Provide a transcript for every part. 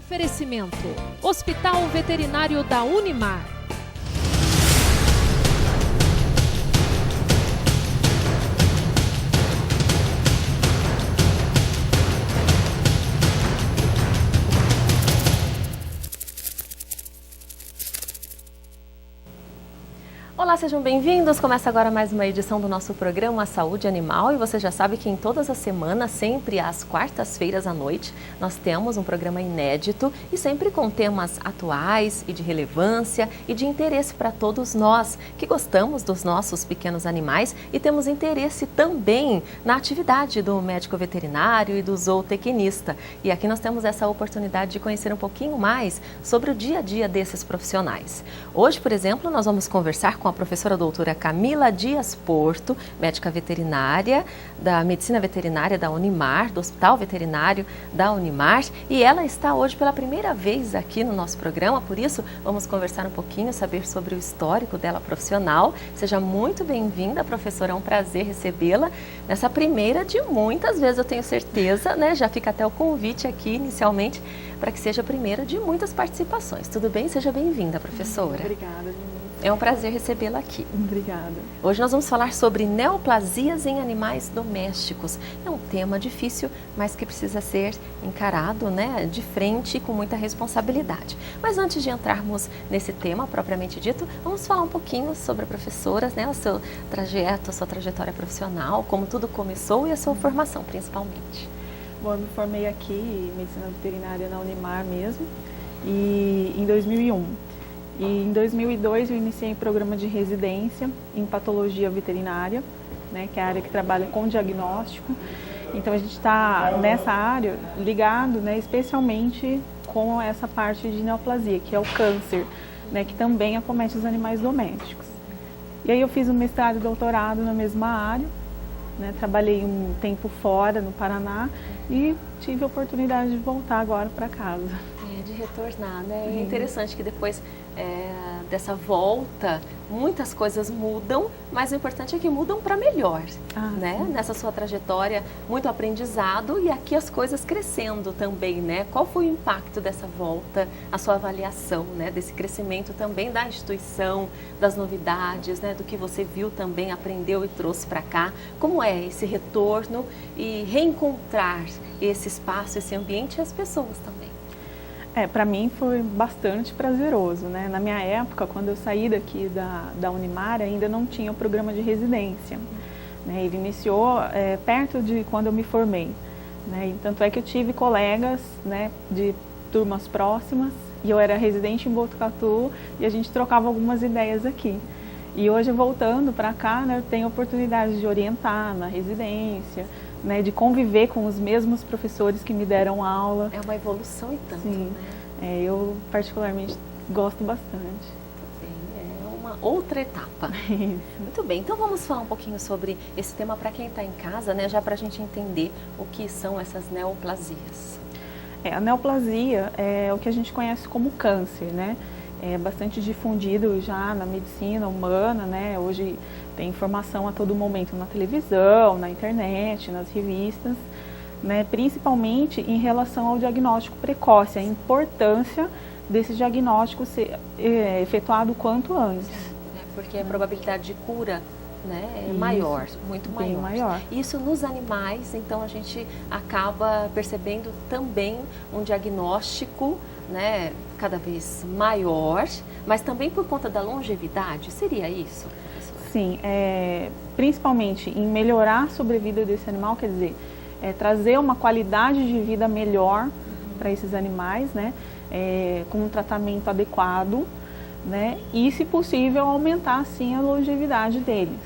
Oferecimento: Hospital Veterinário da Unimar. Olá, sejam bem-vindos. Começa agora mais uma edição do nosso programa Saúde Animal e você já sabe que em todas as semanas, sempre às quartas-feiras à noite, nós temos um programa inédito e sempre com temas atuais e de relevância e de interesse para todos nós que gostamos dos nossos pequenos animais e temos interesse também na atividade do médico veterinário e do zootecnista. E aqui nós temos essa oportunidade de conhecer um pouquinho mais sobre o dia a dia desses profissionais. Hoje, por exemplo, nós vamos conversar com a professora doutora Camila Dias Porto, médica veterinária da Medicina Veterinária da Unimar, do Hospital Veterinário da Unimar, e ela está hoje pela primeira vez aqui no nosso programa, por isso vamos conversar um pouquinho, saber sobre o histórico dela profissional. Seja muito bem-vinda, professora, é um prazer recebê-la nessa primeira de muitas vezes, eu tenho certeza, né? Já fica até o convite aqui inicialmente para que seja a primeira de muitas participações. Tudo bem? Seja bem-vinda, professora. Obrigada, Denise. É um prazer recebê-la aqui. Obrigada. Hoje nós vamos falar sobre neoplasias em animais domésticos. É um tema difícil, mas que precisa ser encarado, né, de frente e com muita responsabilidade. Mas antes de entrarmos nesse tema propriamente dito, vamos falar um pouquinho sobre a professora, né, o seu trajeto, a sua trajetória profissional, como tudo começou e a sua formação, principalmente. Bom, eu me formei aqui em Medicina Veterinária na Unimar mesmo, e em 2001. E em 2002 eu iniciei um programa de residência em patologia veterinária, né, que é a área que trabalha com diagnóstico. Então a gente está nessa área ligado, né, especialmente com essa parte de neoplasia, que é o câncer, né, que também acomete os animais domésticos. E aí eu fiz um mestrado e doutorado na mesma área, né, trabalhei um tempo fora no Paraná e tive a oportunidade de voltar agora para casa. De retornar, né? É interessante que depois dessa volta, muitas coisas mudam, mas o importante é que mudam para melhor, né? Sim. Nessa sua trajetória, muito aprendizado e aqui as coisas crescendo também, né? Qual foi o impacto dessa volta, a sua avaliação, né? Desse crescimento também da instituição, das novidades, né? Do que você viu também, aprendeu e trouxe para cá. Como é esse retorno e reencontrar esse espaço, esse ambiente e as pessoas também? Para mim foi bastante prazeroso, né? Na minha época, quando eu saí daqui da Unimar, ainda não tinha o programa de residência, né? Ele iniciou perto de quando eu me formei, né? E tanto é que eu tive colegas, né, de turmas próximas, e eu era residente em Botucatu, e a gente trocava algumas ideias aqui. E hoje, voltando para cá, né, eu tenho a oportunidade de orientar na residência, né, de conviver com os mesmos professores que me deram aula. É uma evolução e tanto, sim, né? Eu particularmente gosto bastante. É uma outra etapa. Isso. Muito bem, então vamos falar um pouquinho sobre esse tema para quem está em casa, né, já para a gente entender o que são essas neoplasias. A neoplasia é o que a gente conhece como câncer, né? É bastante difundido já na medicina humana, né? Hoje tem informação a todo momento na televisão, na internet, nas revistas, né? Principalmente em relação ao diagnóstico precoce, a importância desse diagnóstico ser efetuado quanto antes. Porque a probabilidade de cura, né, é maior, muito maior. Bem maior. Isso nos animais, então a gente acaba percebendo também um diagnóstico, né, cada vez maior, mas também por conta da longevidade, seria isso? Sim, principalmente em melhorar a sobrevida desse animal, quer dizer, trazer uma qualidade de vida melhor para esses animais, né, com um tratamento adequado, né, e, se possível, aumentar, assim, a longevidade deles.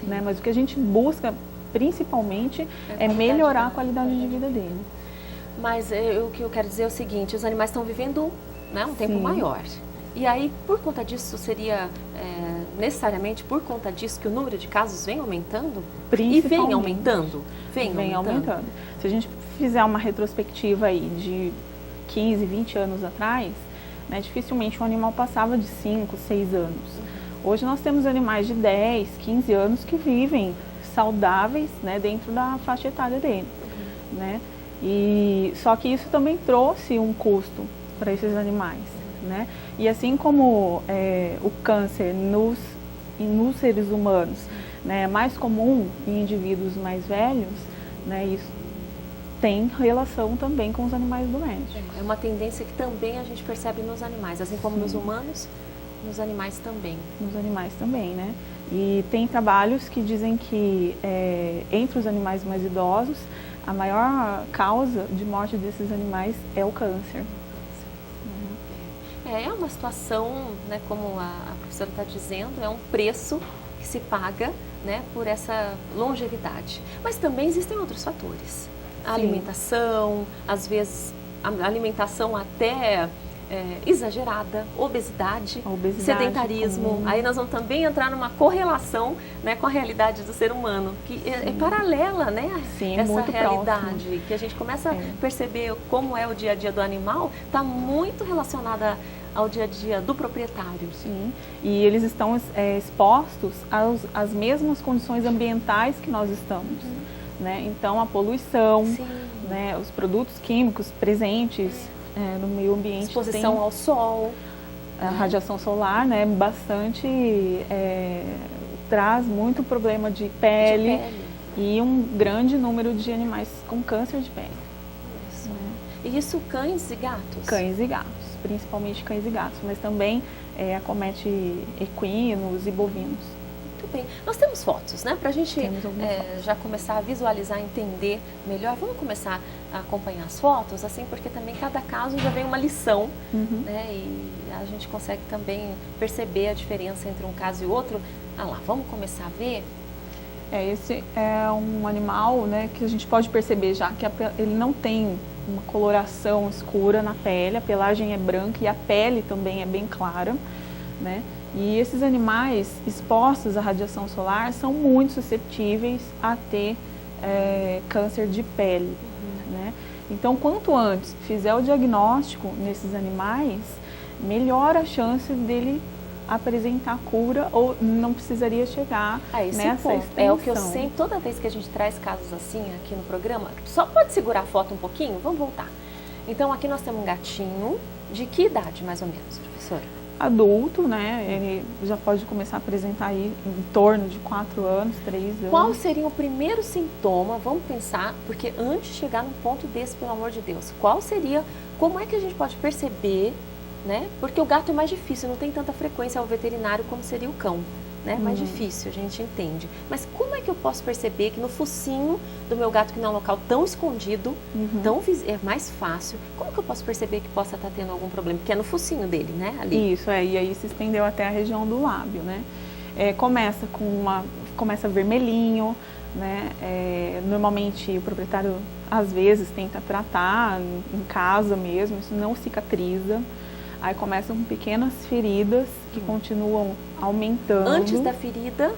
Né? Mas o que a gente busca, principalmente, é melhorar a qualidade de vida deles. Mas o que eu quero dizer é o seguinte, os animais estão vivendo, né, um tempo maior. E aí, por conta disso, seria necessariamente por conta disso que o número de casos vem aumentando? E vem aumentando? Vem aumentando. Se a gente fizer uma retrospectiva aí de 15, 20 anos atrás, né, dificilmente um animal passava de 5, 6 anos. Hoje nós temos animais de 10, 15 anos que vivem saudáveis, né, dentro da faixa etária dele, né? E só que isso também trouxe um custo para esses animais, né? E assim como o câncer nos seres humanos, né, é mais comum em indivíduos mais velhos, né, isso tem relação também com os animais domésticos. É uma tendência que também a gente percebe nos animais, assim como nos humanos, nos animais também. Nos animais também, né? E tem trabalhos que dizem que entre os animais mais idosos, a maior causa de morte desses animais é o câncer. É uma situação, né, como a professora está dizendo, é um preço que se paga, né, por essa longevidade. Mas também existem outros fatores. A alimentação, às vezes a alimentação até exagerada, obesidade, sedentarismo. Comum. Aí nós vamos também entrar numa correlação, né, com a realidade do ser humano, que é paralela, né? Sim, essa muito realidade, próximo. que a gente começa a perceber como é o dia a dia do animal, está muito relacionada ao dia a dia do proprietário. Sim, e eles estão expostos às mesmas condições ambientais que nós estamos. Né? Então, a poluição, né, os produtos químicos presentes no meio ambiente. Exposição ao sol. A radiação solar, né, bastante, traz muito problema de pele e um grande número de animais com câncer de pele. Isso. E isso cães e gatos? Cães e gatos, principalmente cães e gatos, mas também acomete equinos e bovinos. Muito bem. Nós temos fotos, né? Para a gente já começar a visualizar, entender melhor. Vamos começar a acompanhar as fotos, assim, porque também cada caso já vem uma lição, né? E a gente consegue também perceber a diferença entre um caso e outro. Ah lá, vamos começar a ver? Esse é um animal, né, que a gente pode perceber já que ele não tem uma coloração escura na pele, a pelagem é branca e a pele também é bem clara, né? E esses animais expostos à radiação solar são muito suscetíveis a ter câncer de pele, né? Então, quanto antes fizer o diagnóstico nesses animais, melhor a chance dele apresentar cura ou não precisaria chegar nessa extensão. É o que eu sempre, toda vez que a gente traz casos assim aqui no programa, só pode segurar a foto um pouquinho? Vamos voltar. Então, aqui nós temos um gatinho, de que idade mais ou menos, professora? Adulto, né? Ele já pode começar a apresentar aí em torno de 4 anos, 3 anos. Qual seria o primeiro sintoma? Vamos pensar, porque antes de chegar num ponto desse, pelo amor de Deus, como é que a gente pode perceber, né? Porque o gato é mais difícil, não tem tanta frequência ao veterinário como seria o cão, né? Mais difícil, a gente entende. Mas como é que eu posso perceber que no focinho do meu gato, que não é um local tão escondido, é mais fácil, como que eu posso perceber que possa estar tendo algum problema? Porque é no focinho dele, né? Ali. Isso, e aí se estendeu até a região do lábio, né? Começa vermelhinho, né? Normalmente o proprietário às vezes tenta tratar em casa mesmo, isso não cicatriza. Aí começam com pequenas feridas que continuam aumentando. Antes da ferida?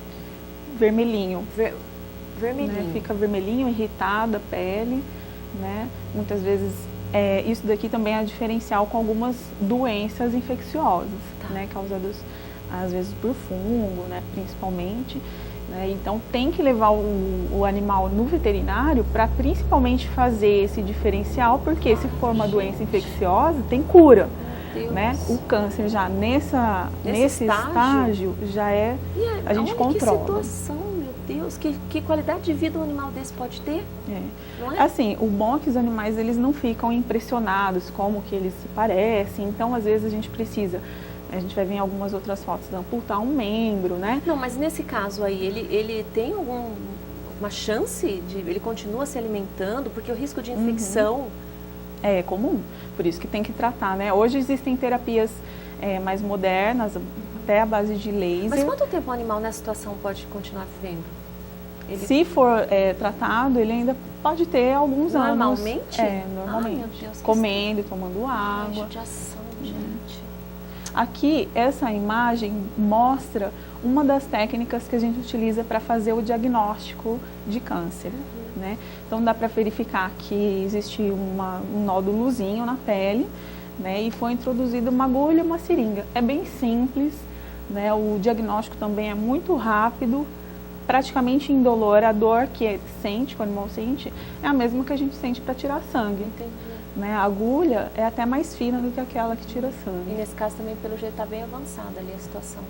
Vermelhinho. Vermelhinho. Né? Fica vermelhinho, irritada a pele, né? Muitas vezes, isso daqui também é diferencial com algumas doenças infecciosas, né? Causadas às vezes por fungo, né? Principalmente. Né? Então tem que levar o animal no veterinário para principalmente fazer esse diferencial, porque se for uma doença infecciosa, tem cura. Né? O câncer já nesse estágio já a gente controla. Que situação, meu Deus, que qualidade de vida um animal desse pode ter? Não é? Assim, o bom é que os animais eles não ficam impressionados como que eles se parecem, então às vezes a gente vai ver em algumas outras fotos, amputar um membro, né? Não, mas nesse caso aí, ele tem uma chance ele continua se alimentando, porque o risco de infecção é comum, por isso que tem que tratar, né? Hoje existem terapias mais modernas, até a base de laser. Mas quanto tempo um animal nessa situação pode continuar vivendo? Se for tratado, ele ainda pode ter alguns anos. Normalmente? Normalmente. Ai, meu Deus, comendo e tomando água. Judiação, gente. Aqui, essa imagem mostra uma das técnicas que a gente utiliza para fazer o diagnóstico de câncer. Né? Então dá para verificar que existe um nódulozinho na pele, né? E foi introduzida uma agulha e uma seringa. É bem simples, né? O diagnóstico também é muito rápido, praticamente indolor. A dor que sente, que o animal sente, é a mesma que a gente sente para tirar sangue. Entendi. Né? A agulha é até mais fina do que aquela que tira sangue. E nesse caso também, pelo jeito, está bem avançada ali a situação,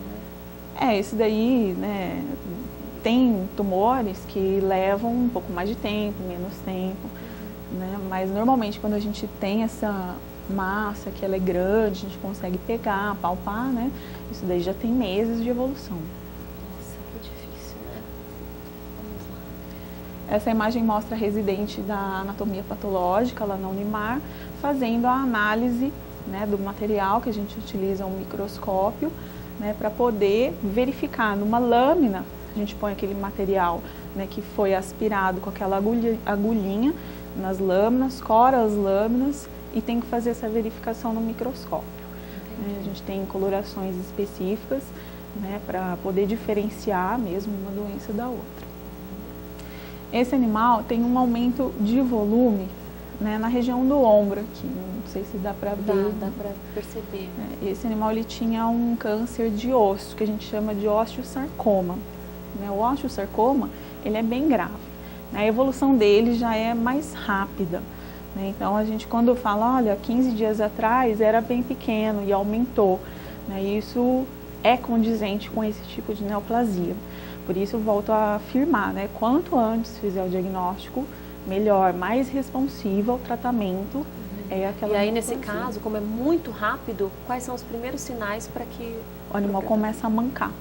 né? Esse daí, né, tem tumores que levam um pouco mais de tempo, menos tempo, né? Mas normalmente quando a gente tem essa massa que ela é grande, a gente consegue pegar, palpar, né? Isso daí já tem meses de evolução. Nossa, que difícil, né? Vamos lá. Essa imagem mostra a residente da anatomia patológica lá na Unimar, fazendo a análise, né, do material, que a gente utiliza um microscópio, né, para poder verificar numa lâmina. A gente põe aquele material, né, que foi aspirado com aquela agulhinha nas lâminas, cora as lâminas e tem que fazer essa verificação no microscópio. A gente tem colorações específicas, né, para poder diferenciar mesmo uma doença da outra. Esse animal tem um aumento de volume, né, na região do ombro aqui, não sei se dá para ver. Dá para perceber. Esse animal ele tinha um câncer de osso, que a gente chama de osteosarcoma. O osteosarcoma ele é bem grave. A evolução dele já é mais rápida. Então a gente, quando fala, olha, 15 dias atrás era bem pequeno e aumentou. Isso é condizente com esse tipo de neoplasia. Por isso eu volto a afirmar, né? Quanto antes fizer o diagnóstico, melhor, mais responsivo ao tratamento é aquela E aí, neoplasia. nesse caso, como é muito rápido, quais são os primeiros sinais para que O animal começa a mancar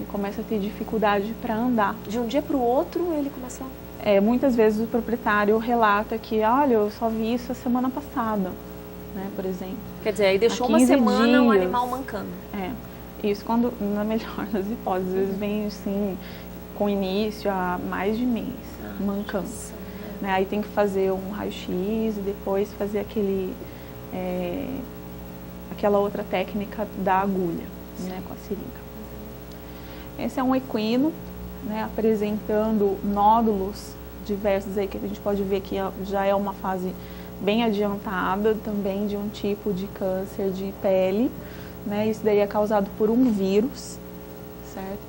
e começa a ter dificuldade para andar. de um dia para o outro ele começa a... Muitas vezes o proprietário relata que, olha, eu só vi isso a semana passada, né, por exemplo. Quer dizer, aí deixou Há uma 15 semana o dias. animal mancando. Isso quando, na melhor das hipóteses, às vezes vem assim, com início há mais de mês, mancando. Nossa, Né? Aí tem que fazer um raio-x e depois fazer aquela outra técnica da agulha, né, com a seringa. Esse é um equino, né, apresentando nódulos diversos aí que a gente pode ver que já é uma fase bem adiantada também de um tipo de câncer de pele, né? Isso daí é causado por um vírus, certo?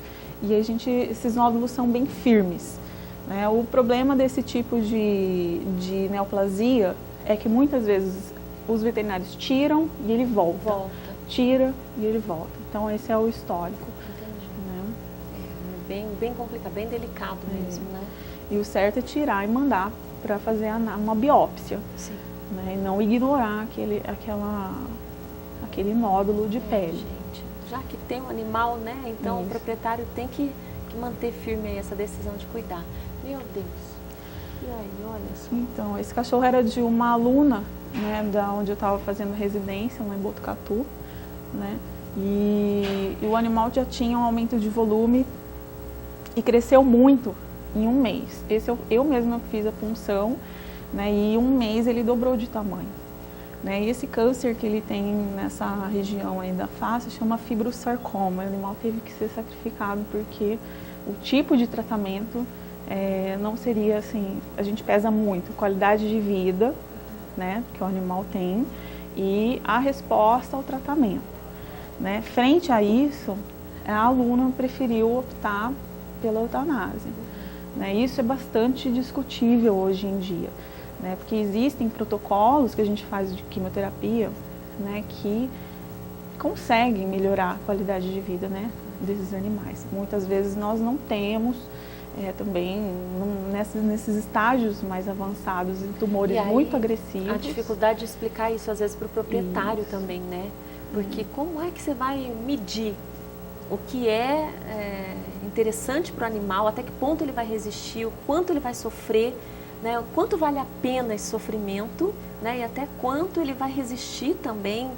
E esses nódulos são bem firmes, né? O problema desse tipo de neoplasia é que muitas vezes os veterinários tiram e ele volta. Tira e ele volta. Então esse é o histórico. Bem complicado, bem delicado mesmo, né? E o certo é tirar e mandar para fazer uma biópsia. Sim. Né? E não ignorar aquele nódulo de pele. Gente, já que tem um animal, né? Então o proprietário tem que manter firme aí essa decisão de cuidar. Meu Deus. E aí, olha só. Então, esse cachorro era de uma aluna, né, da onde eu estava fazendo residência, lá em Botucatu, né? E o animal já tinha um aumento de volume e cresceu muito em um mês. Eu mesma fiz a punção, né, e em um mês ele dobrou de tamanho. Né, e esse câncer que ele tem nessa região aí da face chama fibrosarcoma. O animal teve que ser sacrificado porque o tipo de tratamento não seria assim, a gente pesa muito, qualidade de vida, né, que o animal tem e a resposta ao tratamento. Né. Frente a isso, a aluna preferiu optar pela eutanásia. Né? Isso é bastante discutível hoje em dia, né? Porque existem protocolos que a gente faz de quimioterapia, né, que conseguem melhorar a qualidade de vida, né, desses animais. Muitas vezes nós não temos também nesses estágios mais avançados em tumores E aí, muito agressivos. A dificuldade de explicar isso às vezes para o proprietário também, né? Porque como é que você vai medir o que é interessante para o animal, até que ponto ele vai resistir, o quanto ele vai sofrer, né, o quanto vale a pena esse sofrimento, né, e até quanto ele vai resistir também,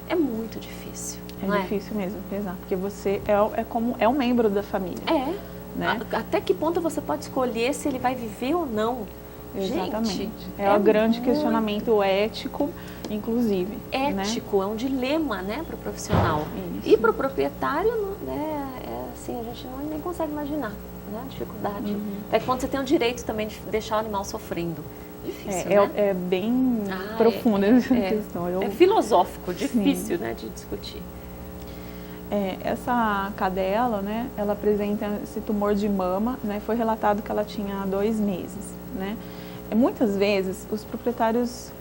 é muito difícil. É difícil mesmo, pesar, porque você é um membro da família. Né? Até que ponto você pode escolher se ele vai viver ou não? Exatamente. Gente, é um grande questionamento ético, inclusive. Ético, né? É um dilema, né, para o profissional. Isso. E para o proprietário, né, assim, a gente nem consegue imaginar, né, a dificuldade. Até que ponto você tem o direito também de deixar o animal sofrendo. Difícil, né? É bem profunda essa questão. É filosófico, difícil, né, de discutir. Essa cadela, né, ela apresenta esse tumor de mama, né, foi relatado que ela tinha 2 meses, né. Muitas vezes os proprietários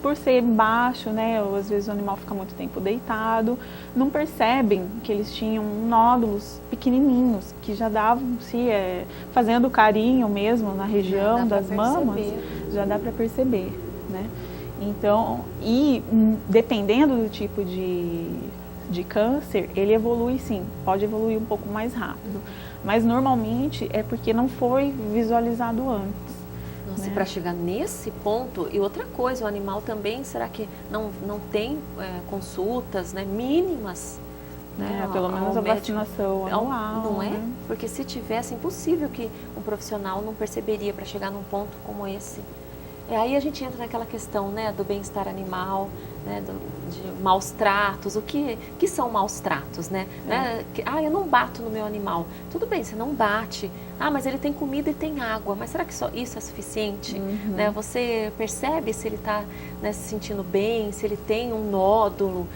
por ser baixo, né, ou às vezes o animal fica muito tempo deitado, não percebem que eles tinham nódulos pequenininhos, que já davam, fazendo carinho mesmo na região das mamas, já dá para perceber, né. Então, dependendo do tipo de câncer, ele evolui sim, pode evoluir um pouco mais rápido, mas normalmente é porque não foi visualizado antes. Nossa, para chegar nesse ponto, e outra coisa, o animal também, será que não tem consultas, né, mínimas? Né, pelo menos a vacinação anual. Não é? Né? Porque se tivesse, é impossível que um profissional não perceberia para chegar num ponto como esse. Aí a gente entra naquela questão, né, do bem-estar animal, né, de maus tratos. O que são maus tratos, né? Eu não bato no meu animal. Tudo bem, você não bate. Mas ele tem comida e tem água. Mas será que só isso é suficiente? Uhum. Né? Você percebe se ele está, né, se sentindo bem, se ele tem um nódulo,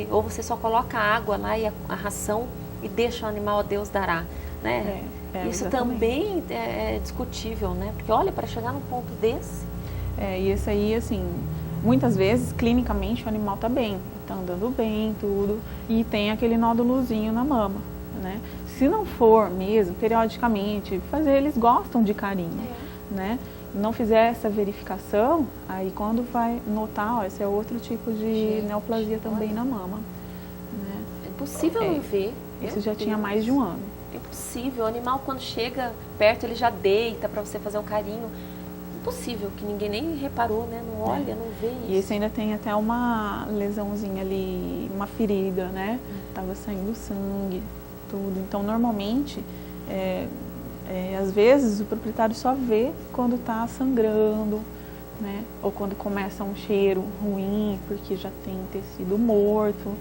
ou você só coloca a água lá e a ração e deixa o animal a Deus dará. Né? Isso exatamente. Também é discutível, né? Porque olha, para chegar num ponto desse... E esse aí, assim, muitas vezes, clinicamente, o animal está bem, está andando bem, tudo, e tem aquele nódulozinho na mama, né? Se não for mesmo, periodicamente, eles gostam de carinho, né? Não fizer essa verificação, aí quando vai notar, esse é outro tipo de neoplasia também na mama. Né? É impossível não ver. Isso já tinha mais de um ano. É impossível. O animal, quando chega perto, ele já deita para você fazer um carinho. Impossível, que ninguém nem reparou, né? Não olha, não vê isso. E esse ainda tem até uma lesãozinha ali, uma ferida, né? Tava saindo sangue, tudo. Então, normalmente, às vezes, o proprietário só vê quando está sangrando, né? Ou quando começa um cheiro ruim, porque já tem tecido morto,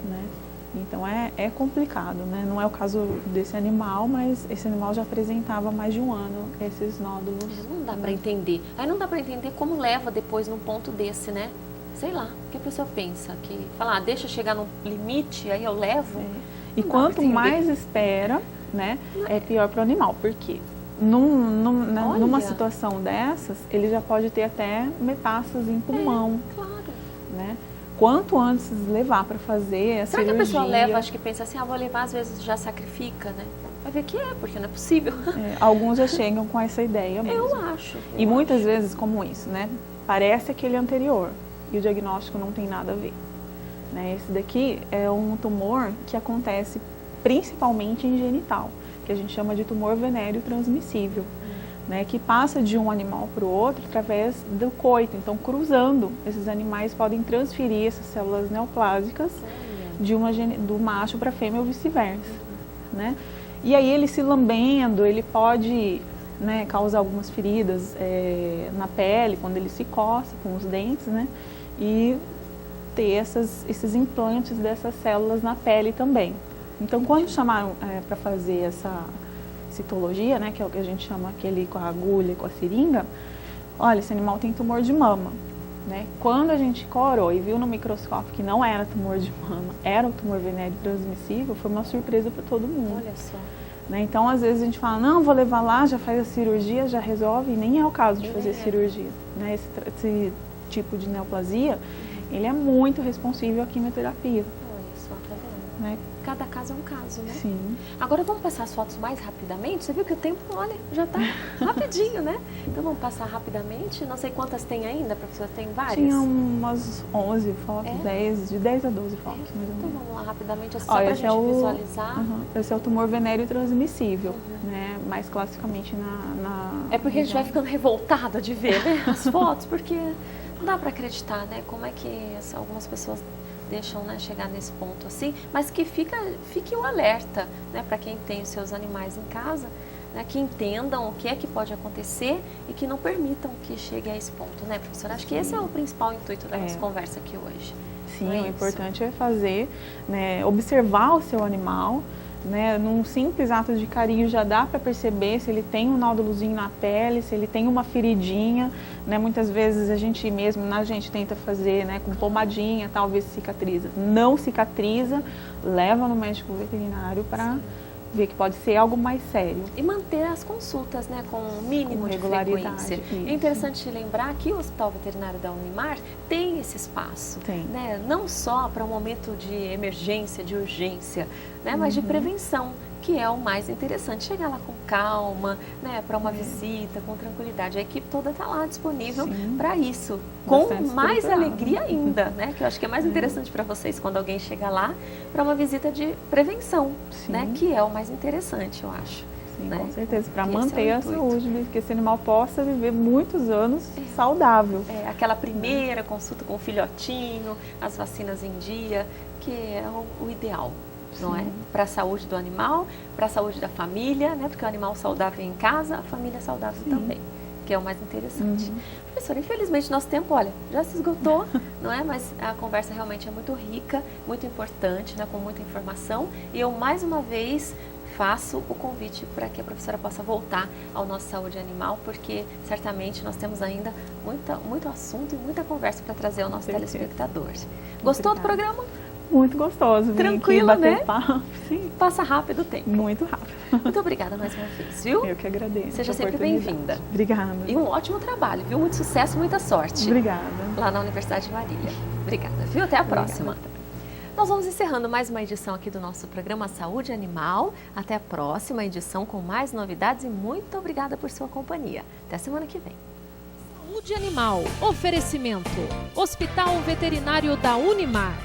né? Então é complicado, né? Não é o caso desse animal, mas esse animal já apresentava há mais de um ano esses nódulos. Não dá para entender. Aí não dá para entender como leva depois num ponto desse, né? Sei lá, o que a pessoa pensa? Que fala, deixa chegar no limite, aí eu levo. E quanto mais espera, né, é pior para o animal. Por quê? Numa situação dessas, ele já pode ter até metástase em pulmão. Claro. Né? Quanto antes levar para fazer a cirurgia... Será que a pessoa leva, acho que pensa assim, vou levar, às vezes já sacrifica, né? Vai ver que porque não é possível. Alguns já chegam com essa ideia mesmo. Eu acho. E muitas vezes como isso, né? Parece aquele anterior e o diagnóstico não tem nada a ver. Né? Esse daqui é um tumor que acontece principalmente em genital, que a gente chama de tumor venéreo transmissível. Né, que passa de um animal para o outro através do coito. Então, cruzando, esses animais podem transferir essas células neoplásicas do macho para a fêmea ou vice-versa. Né? E aí, ele se lambendo, ele pode, né, causar algumas feridas na pele, quando ele se coça com os dentes, né, e ter esses implantes dessas células na pele também. Então, quando chamaram para fazer essa citologia, né, que é o que a gente chama aquele com a agulha e com a seringa, olha, esse animal tem tumor de mama. Né? Quando a gente corou e viu no microscópio que não era tumor de mama, era o tumor venéreo transmissível, foi uma surpresa para todo mundo. Olha só. Né? Então, às vezes a gente fala, não, vou levar lá, já faz a cirurgia, já resolve, e nem é o caso de fazer cirurgia. Né? Esse tipo de neoplasia, ele é muito responsível à quimioterapia. Olha só, tá vendo? Né? Cada caso é um caso, né? Sim. Agora vamos passar as fotos mais rapidamente. Você viu que o tempo, olha, já está rapidinho, né? Então vamos passar rapidamente. Não sei quantas tem ainda, professora, tem várias? Tinha umas 11 fotos, 10, de 10 a 12 fotos. Mais ou menos. Então vamos lá rapidamente, só para a gente visualizar. Esse é o tumor venéreo transmissível, né? Mais classicamente na É porque a gente vai ficando revoltada de ver, né? As fotos, porque não dá para acreditar, né? Como é que algumas pessoas deixam, né, chegar nesse ponto assim, mas que fique o alerta, né, para quem tem os seus animais em casa, né, que entendam o que é que pode acontecer e que não permitam que chegue a esse ponto, né, professora? Acho que esse é o principal intuito da nossa conversa aqui hoje. Sim, o importante é fazer, né, observar o seu animal, né? Num simples ato de carinho já dá para perceber se ele tem um nódulozinho na pele, se ele tem uma feridinha, né? Muitas vezes a gente tenta fazer, né, com pomadinha, talvez cicatriza. Não cicatriza, leva no médico veterinário para ver que pode ser algo mais sério. E manter as consultas, né, com um mínimo de frequência. Isso. É interessante lembrar que o Hospital Veterinário da Unimar tem esse espaço, né, não só para um momento de emergência, de urgência, né, mas de prevenção, que é o mais interessante. Chegar lá com calma, né, para uma visita, com tranquilidade. A equipe toda está lá disponível para isso, com mais alegria ainda, né, que eu acho que é mais interessante para vocês quando alguém chega lá para uma visita de prevenção, né, que é o mais interessante, eu acho. Sim, né? Com certeza, para manter a saúde, que esse animal possa viver muitos anos saudável. Aquela primeira consulta com o filhotinho, as vacinas em dia, que é o ideal. Não é? Para a saúde do animal, para a saúde da família, né? Porque o animal saudável em casa, a família saudável também, que é o mais interessante. Professora, infelizmente nosso tempo, olha, já se esgotou, não é? Mas a conversa realmente é muito rica, muito importante, né? Com muita informação. E eu, mais uma vez, faço o convite para que a professora possa voltar ao nosso Saúde Animal, porque certamente nós temos ainda muito assunto e muita conversa para trazer ao nosso telespectador. Gostou do programa? Muito gostoso. Tranquilo, né? Papo. Sim. Passa rápido o tempo. Muito rápido. Muito obrigada mais uma vez, viu? Eu que agradeço. Seja sempre bem-vinda. Obrigada. E um ótimo trabalho, viu? Muito sucesso, muita sorte. Obrigada. Lá na Universidade de Marília. Obrigada, viu? Até a próxima. Nós vamos encerrando mais uma edição aqui do nosso programa Saúde Animal. Até a próxima edição com mais novidades e muito obrigada por sua companhia. Até semana que vem. Saúde Animal. Oferecimento. Hospital Veterinário da Unimar.